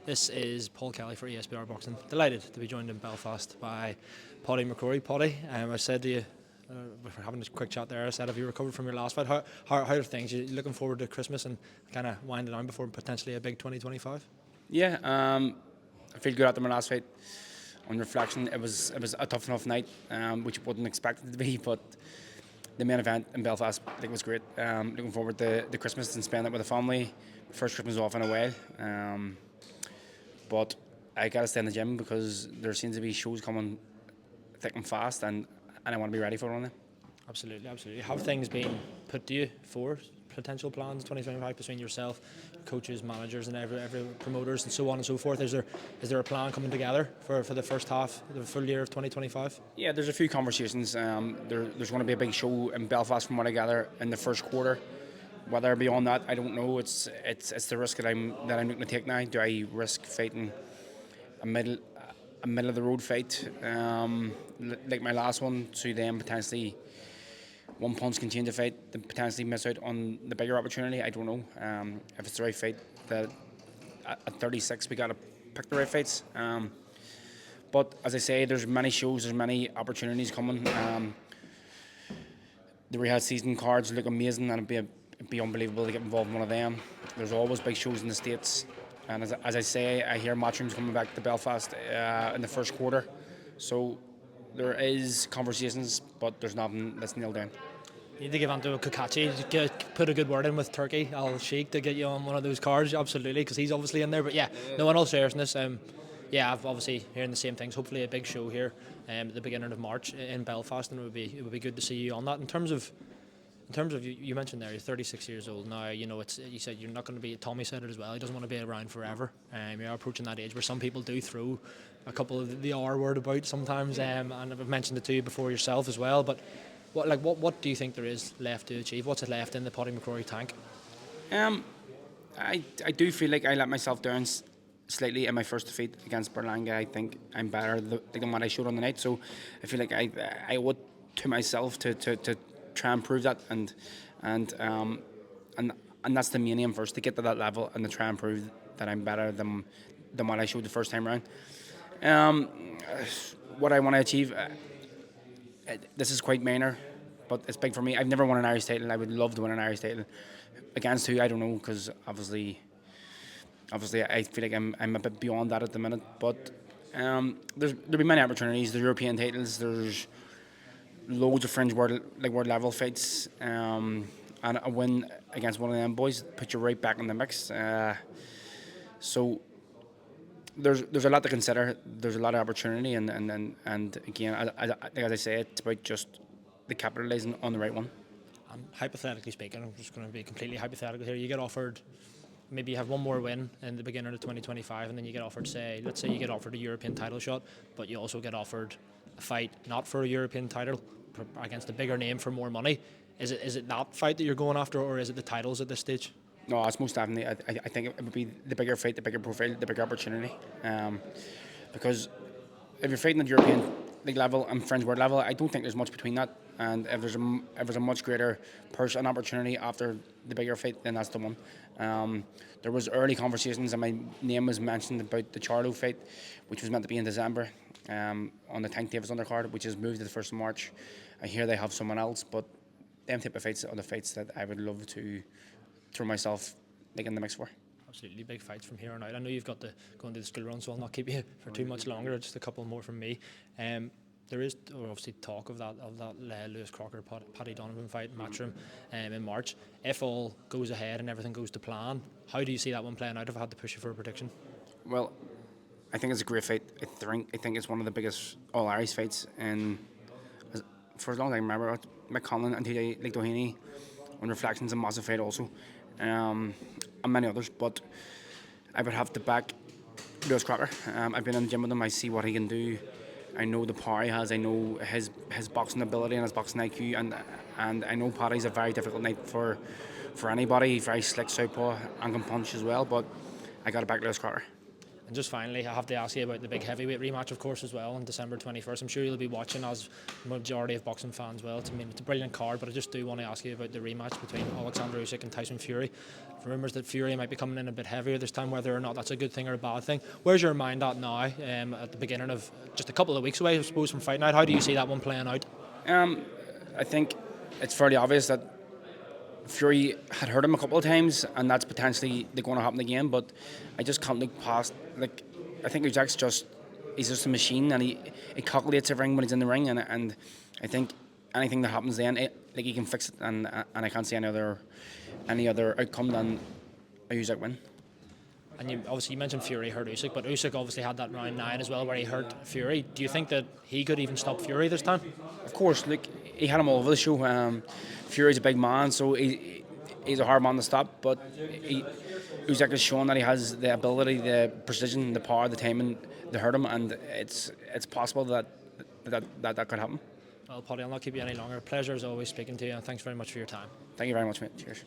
This is Paul Kelly for ESBR Boxing. Delighted to be joined in Belfast by Pody McCrory. Pody, I said to you, we're having a quick chat there, I said, have you recovered from your last fight? How are things? You looking forward to Christmas and kind of winding down before potentially a big 2025? Yeah, I feel good after my last fight. On reflection, it was a tough enough night, which you wouldn't expect it to be, but the main event in Belfast, I think, was great. Looking forward to the Christmas and spending it with the family. First Christmas off in a while, but I gotta stay in the gym because there seems to be shows coming thick and fast, and I want to be ready for one. Absolutely, absolutely. Have things been put to you for potential plans 2025 between yourself, coaches, managers, and every promoters and so on and so forth? Is there a plan coming together for the first half, the full year of 2025? Yeah, there's a few conversations. There's going to be a big show in Belfast, from what I gather, in the first quarter. Whether beyond that, I don't know. It's the risk that I'm looking to take now. Do I risk fighting a middle of the road fight, like my last one, to then potentially one punch can change the fight, then potentially miss out on the bigger opportunity? I don't know. If it's the right fight, that at 36 we got to pick the right fights. But as I say, there's many shows, there's many opportunities coming. The rehab season cards look amazing, and it'd be unbelievable to get involved in one of them. There's always big shows in the States, and as I say, I hear Matchroom's coming back to Belfast in the first quarter. So there is conversations, but there's nothing that's nailed down. You need to give Anto Kakachi, put a good word in with Turkey Al Sheikh to get you on one of those cards, absolutely, because he's obviously in there. But yeah, no, in all seriousness, I've obviously hearing the same things. Hopefully, a big show here at the beginning of March in Belfast, and it would be good to see you on that. In terms of you mentioned there, you're 36 years old now. You know, you said you're not going to be. Tommy said it as well. He doesn't want to be around forever. You're approaching that age where some people do throw a couple of the R word about sometimes, and I've mentioned it to you before yourself as well. But what do you think there is left to achieve? What's left in the Pody McCrory tank? I do feel like I let myself down slightly in my first defeat against Berlanga. I think I'm better than what I showed on the night. So I feel like I owe it to myself to try and prove that, and that's the main aim first, to get to that level and to try and prove that I'm better than what I showed the first time around. What I want to achieve, this is quite minor, but it's big for me. I've never won an Irish title. I would love to win an Irish title. Against who, I don't know, because obviously I feel like I'm a bit beyond that at the minute. But there'll be many opportunities. There's European titles. There's loads of fringe world level fights, and a win against one of them boys put you right back in the mix. So there's a lot to consider. There's a lot of opportunity, and again, as I say, it's about just the capitalising on the right one. Hypothetically speaking, I'm just going to be completely hypothetical here. You get offered, maybe you have one more win in the beginning of 2025, and then you get offered, let's say you get offered a European title shot, but you also get offered a fight not for a European title against a bigger name for more money. Is it that fight that you're going after, or is it the titles at this stage? No, it's most definitely. I think it would be the bigger fight, the bigger profile, the bigger opportunity. Because if you're fighting at European league level and fringe world level, I don't think there's much between that. And if there's a much greater purse and opportunity after the bigger fight, then that's the one. There was early conversations, and my name was mentioned about the Charlo fight, which was meant to be in December, on the Tank Davis undercard, which is moved to the 1st of March. I hear they have someone else, but them type of fights are the fights that I would love to throw myself in the mix for. Absolutely, big fights from here on out. I know you've got to go into the school run, so I'll not keep you for too much longer. Just a couple more from me. There is obviously talk of that Lewis Crocker Paddy Donovan fight, Matchroom, in March. If all goes ahead and everything goes to plan, how do you see that one playing out? If I had to push you for a prediction. Well, I think it's a great fight. I think it's one of the biggest all Irish fights, and for as long as I remember, McConnell and TJ Lake Doheny on reflections, a massive fight also, and many others. But I would have to back Lewis Crocker. I've been in the gym with him. I see what he can do. I know the power he has. I know his boxing ability and his boxing IQ, and I know Paddy's a very difficult night for anybody. He's very slick southpaw and can punch as well. But I got to back Lewis Crocker. And just finally, I have to ask you about the big heavyweight rematch, of course, as well on December 21st. I'm sure you'll be watching, as the majority of boxing fans will. It's a brilliant card, but I just do want to ask you about the rematch between Alexander Usyk and Tyson Fury. Rumours that Fury might be coming in a bit heavier this time, whether or not that's a good thing or a bad thing. Where's your mind at now, at the beginning of just a couple of weeks away, I suppose, from Fight Night? How do you see that one playing out? I think it's fairly obvious that Fury had hurt him a couple of times, and that's potentially going to happen again. But I just can't look past. Like, I think he's just a machine, and he calculates everything when he's in the ring, and I think anything that happens then, he can fix it, and I can't see any other outcome than a Usyk win. And you mentioned Fury hurt Usyk, but Usyk obviously had that round 9 as well where he hurt Fury. Do you think that he could even stop Fury this time? Of course, look, he had him all over the show. Fury's a big man, so he's a hard man to stop, but Usyk has shown that he has the ability, the precision, the power, the timing to hurt him, and it's possible that could happen. Well, Pody, I'll not keep you any longer. Pleasure as always speaking to you, and thanks very much for your time. Thank you very much, mate. Cheers.